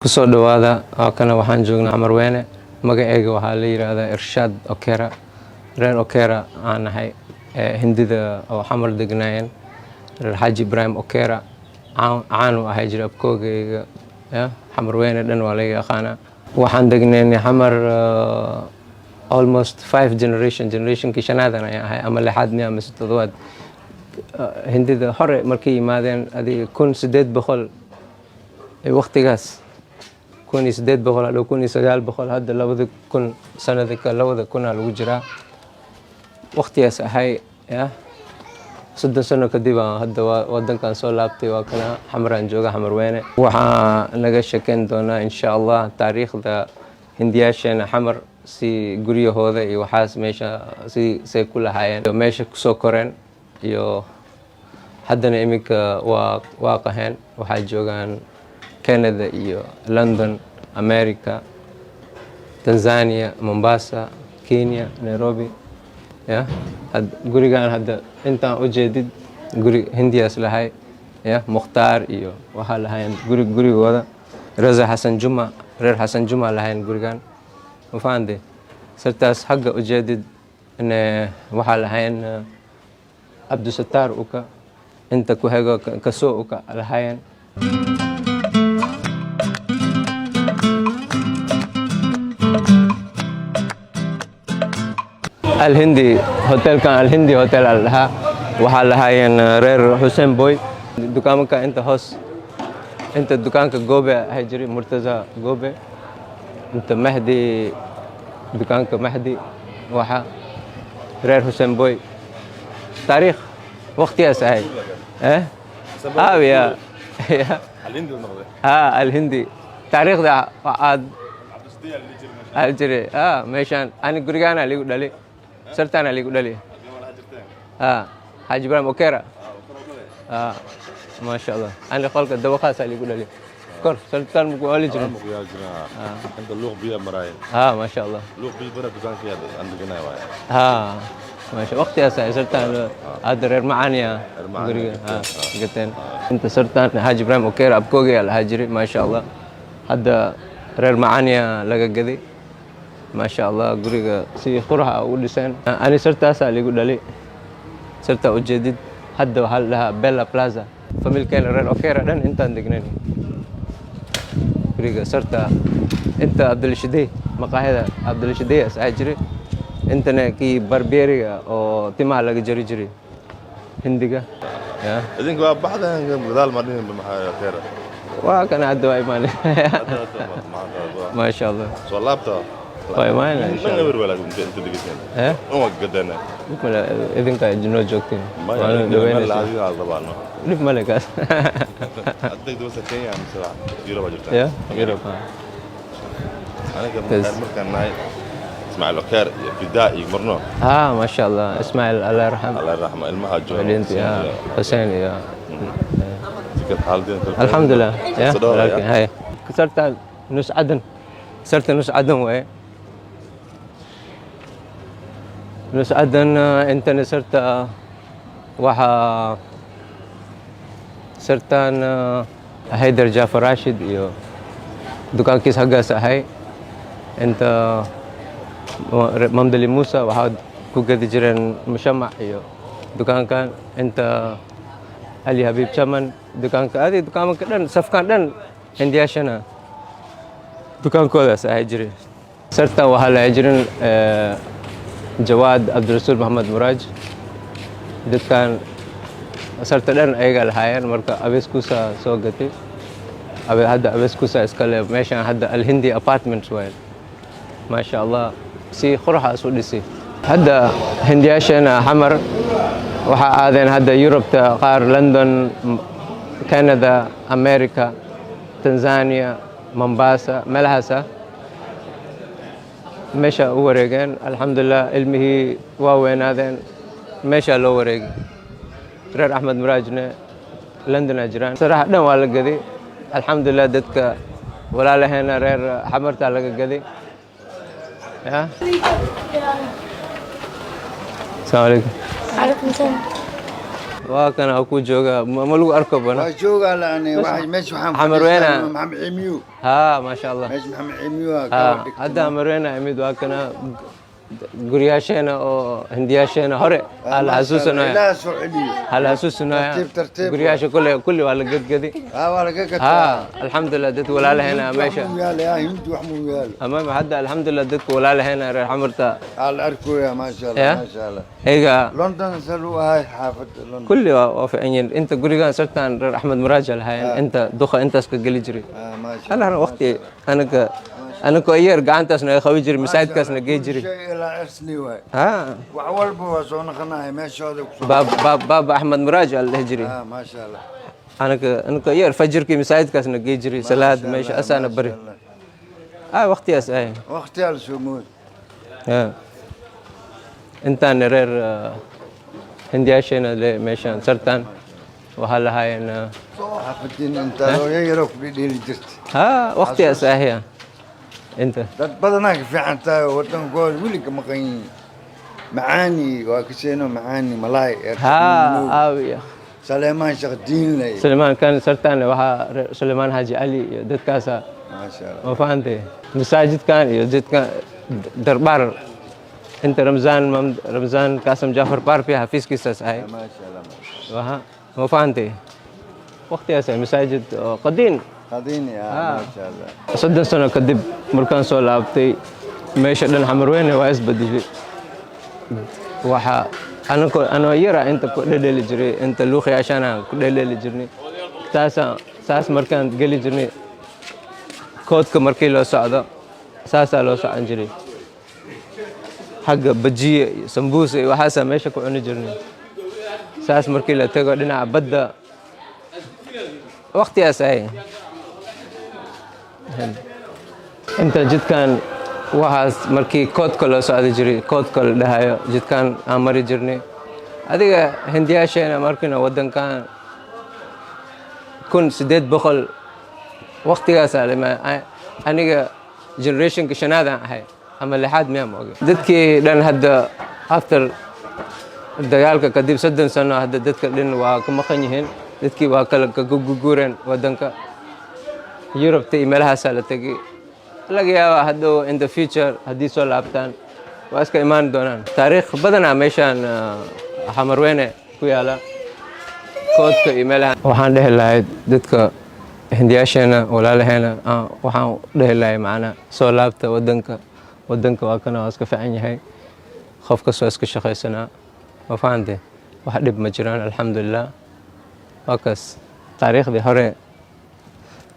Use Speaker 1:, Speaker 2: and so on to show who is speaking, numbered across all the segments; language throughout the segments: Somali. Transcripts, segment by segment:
Speaker 1: kusoo dhawaada kana waxaan joognaa Xamar Weyne magacayga waxaa la yiraahdaa Irshaad Okera reer Okera aan nahay hindida oo xamar degnaayeen reer Xaaji Ibrahim Okera caan u ahay jira abkoogayga Xamar Weyne dhan waa laga yaqaanaa waxaan degnaynay xamar almost 5 generation kishanaadan ayaan ahay ama lixaadni ama toddobaad hindida hore markay yimaadeen adiga 1800 waqtigaas 1800 hadda 1900 hadda 2000 sanadka 2000 lagu jiraa waqtigaas ahay soddon sano kadib hadda wadankan soo laabtay waa kana xamaraan jooga Xamar Weyne waxaa naga sheekeyn doonaa insha Allah taariikhda hindiyaasheena xamar si guryahooda iyo waxaas meesha si ku lahaayeen meesha ku soo koreen iyo haddana iminka waa qaheen waxaa joogaan Canada iyo London, America, Tanzania, Mombasa, Kenya, Nairobi. Gurigan hadda intaan u jeedid guri Hindiyaas lahay Mukhtaar iyo waxaa lahayn gurigooda Raza Xasan Juma reer Xasan Juma lahayn gurigan ma fahanday sartaas xagga u jeedid waxaa lahayn Abdusattar uka inta ku hago kasoo uka lahayn الهندي هوتيل كان الهندي هوتيل لها وحالها ين رير حسين بوي دكانك انت هوس انت دكانك جوبه هجري مرتزا جوبه انت مهدي دكانك مهدي وحا رير حسين بوي تاريخ وقت يا سهي يا
Speaker 2: الهندي المغربي
Speaker 1: الهندي تاريخ ده عاد الجري ماشان انا غريغانا لي دلي سرتانا لي دلي حاج ابراهيم اوكيرا ما شاء الله انا خلق الدوخاس لي دلي كور سرتان مكو اولي جرا
Speaker 2: انت لوغ بيا مراي
Speaker 1: ما شاء الله
Speaker 2: لوغ بي بنا دكان كي عندنا واي
Speaker 1: ما شاء وقت يا سرتان هذا رير معاني غريغا قلتين انت سرتان حاج ابراهيم اوكيرا ابكوغي الهاجري ما شاء الله هذا reer macaaniya laga gaday ma sha Allah guriga si qurxa u dhiseen ani sartaas ligu dhali sarta u jeedid hadda waxa la Bella Plaza familkeen reer Okera dhan intaan degnaan guriga sarta inta Abdul Shidey maqaayada Abdul Shidey asajiri intana ki barberiga oo timaha laga jari jiray hindiga
Speaker 2: idinku waa baxdaan gadaal maadin maxaa Okera
Speaker 1: وكان عدوا إيمان ما شاء الله
Speaker 2: صلابته
Speaker 1: إيمان إن شاء الله
Speaker 2: من غير ولا أنت دقيقتين هو قدنا
Speaker 1: إذن كان جنود جوكتين
Speaker 2: ما يعني لا عادي على طبعا
Speaker 1: نف ملك
Speaker 2: أديك دوسة كيا عم سرعة يوروب أجرتها
Speaker 1: يوروب
Speaker 2: أنا كان معي إسماعيل أوكير بدائي مرنو
Speaker 1: ما شاء الله إسماعيل الله يرحمه
Speaker 2: الله يرحمه المهاجر
Speaker 1: حسين يا
Speaker 2: الحمد
Speaker 1: لله لكن هاي كسرت نص عدن كسرت نص عدن وإيه نص عدن أنت نصرت وها سرتان هيدر جعفر راشد يو دكان كيس حقا سهاي أنت ممدلي موسى وحد كوكا تجرين مشمع يو دكان كان أنت علي حبيب شمن دكان هذه دكان كدن صفكان دن هندياشنا دكان كولاس هجري سرتا وهلا هجرين جواد عبد الرسول محمد مراج دكان سرتا دن ايغال هاير مركا ابيسكوسا سوغتي ابي هذا ابيسكوسا اسكال ماشان هذا الهندي ابارتمنت وين ما شاء الله سي خرحه سودسي هذا هندياشنا حمر waxaa aadeen hadda Yurubta qaar London Canada America Tanzania Mombasa meelahaas meesha u wareegeen alxamdulillah ilmihii waa weynaadeen meesha loo wareegay reer Axmed Muraajne London ajraan sarax dhan waa la gaday alxamdulillah dadka walaalaheena reer xamarta laga gaday السلام عليكم
Speaker 3: عليكم السلام
Speaker 1: waa kana ku jooga ma lagu arko bana
Speaker 3: وشوق يعني واحد ماشي محمد
Speaker 1: حمر وينه؟
Speaker 3: محمد عميو
Speaker 1: ها ما شاء الله
Speaker 3: ماشي محمد عميو
Speaker 1: ها hadda marweena imid waa kana guryaasheena oo hindiyaasheena hore hal xasuusanayo
Speaker 3: لا سعودي
Speaker 1: hal xasuusanayo
Speaker 3: ترتيب ترتيب
Speaker 1: guryaasha kulli waa la gadgadi
Speaker 3: ها ولا كذا
Speaker 1: ها alxamdulillah dad walaalaheena meesha
Speaker 3: ويال يا هند وحمو ويال
Speaker 1: amaam hadda alxamdulillah dadka walaalaheena reer xamarta
Speaker 3: على الأركوية ما شاء
Speaker 1: يا؟
Speaker 3: الله ما شاء الله
Speaker 1: iyaga
Speaker 3: لندن سلوها هاي حافظ لندن
Speaker 1: kulli waa fiican yihiin inta gurigaan sartaan reer axmed muraajal hayan inta duqa intaas ka geli jiray
Speaker 3: ما شاء
Speaker 1: hal waqti anaga yeer gacantaasna ay qabi jiray masaajidkaasna gey jiray
Speaker 3: شيء لا أرسني واي
Speaker 1: ها
Speaker 3: وعول بوا صون خناي ما شاء الله
Speaker 1: baab axmed muraajal la jiray
Speaker 3: ما شاء الله
Speaker 1: anaga yeer fajirkii masaajidkaasna gey jiray salaad meesha asaana bari waqtiyaas ay
Speaker 3: وقتي السمود
Speaker 1: intaan reer hindiyaasheena le meeshaan sartaan waxaa lahaayeen
Speaker 3: حفتين أنت لو يجرك بدي جرت
Speaker 1: waqtiyaas ahya inta
Speaker 3: dad badanaa ka fiican tahay wadankooda weliga maqan معاني وكسينو معاني ملاي
Speaker 1: aawiya
Speaker 3: سليمان شيخ الدين لي
Speaker 1: سليمان kan sartaan waxaa Sulaymaan Haji Ali iyo dadkaasa
Speaker 3: ما شاء الله
Speaker 1: ma fahantay masaajidkan iyo dadka darbaar inta Ramzan Kasim Jafar Parfi xafiiskiisaas ahay
Speaker 3: ما شاء الله
Speaker 1: waha ma fahantay waqtiyaas ay masaajid qadiin
Speaker 3: خذيني ما شاء الله
Speaker 1: soddon sano kadib markaan soo laabtay meesha dhan xamarweyne waa isbedeshay waxa anoo yara inta ku dhedheli jiray inta luuqyaashana ku dhedheli jirnay saas markaan geli jirnay koodka markii loo socdo saasaa loo socon jiray xagga bajiye iyo sambuusa iyo waxaasaa meesha ku cuni jirnay saas markii la tago dhinaca badda waqtiyaas ay inta jidkan waxaas markii koodka loo socdi jiray koodka la dhahayo jidkan aan mari jirnay adiga hindiyaasheena markiina wadankan 1800 waqtigaas aniga generationka shanaadaan ahay ama lixaad miyaa mooga dadkii dhan hadda after dagaalka kadib 30 sano hadda dadka dhan waa ka maqan yihiin dadkii waa kala ka guguureen wadanka Yurubta iyo meelahaasaa la tegay laga yaabaa hadhow in the future haddii soo laabtaan waa iska imaan doonaan taariikh badanaa meeshaan xamarweyne ku yaala koodka iyo meelaha waxaan dhehi lahayd dadka hindiyaasheena walaalaheena waxaan dhehi lahay macnaa soo laabta wadanka waa kana waa iska fiican yahay qof kastoo iska shaqaysanaa ma fahantay wax dhib ma jiraan alxamdulilah waa kaas taariikhdii hore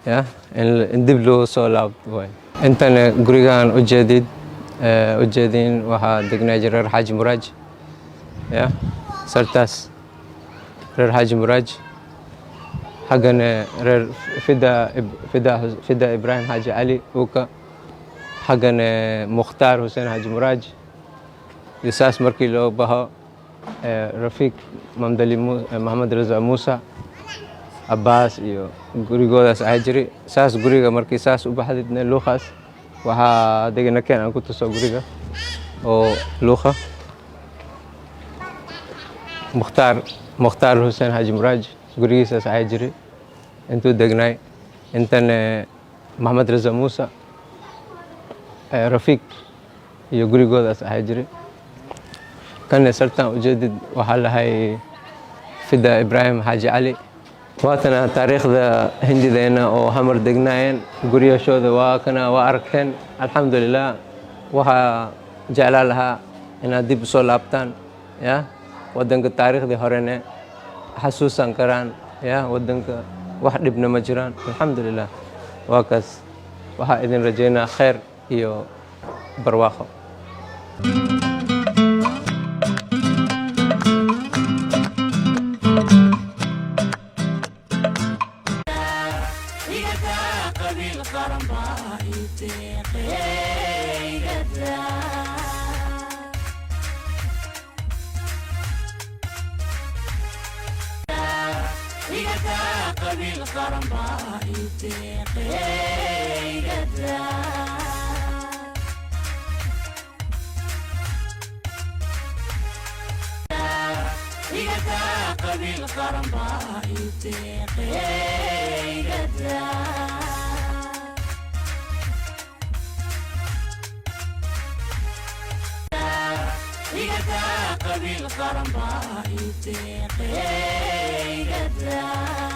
Speaker 1: ya in dib loo soo laabto waay intana gurigaan ujeedin waxaa degnaa jira reer xaaji muraaj ya sartaas reer xaaji muraaj xaggana reer fida ibraahim xaaji cali uka xaggana mukhtaar xuseen xaaji muraaj iyo saas markii loo baho rafiiq mamdali maxamed raza muusa abbaas iyo gurigoodaas ahaa jiray saas guriga markii saas u baxdidna luuqaas waxaa degana keen aan ku tuso guriga oo luuqa mukhtaar xuseen xaaji muraaj gurigiisaas ahaa jiray intuu degnaay intana maxamed raza muusa rafiiq iyo gurigoodaas ahaa jiray kana sartaan ujeedid waxaa lahay fida ibraahim xaaji cali waatana taariikhda hindideena oo hamar degnaayeen guryashooda waa kana waa arkeen alxamdulilah waxaa jeclaa lahaa inaad dib usoo laabtaan ya wadanka taariikhdii horene xasuusan karaan ya wadanka wax dhibna ma jiraan alxamdulilah waa kaas waxaa idin rajaynaa khayr iyo barwaaqo
Speaker 4: قبيل قبيل قرنبا يتيقي قدا قبيل قرنبا يتيقي قدا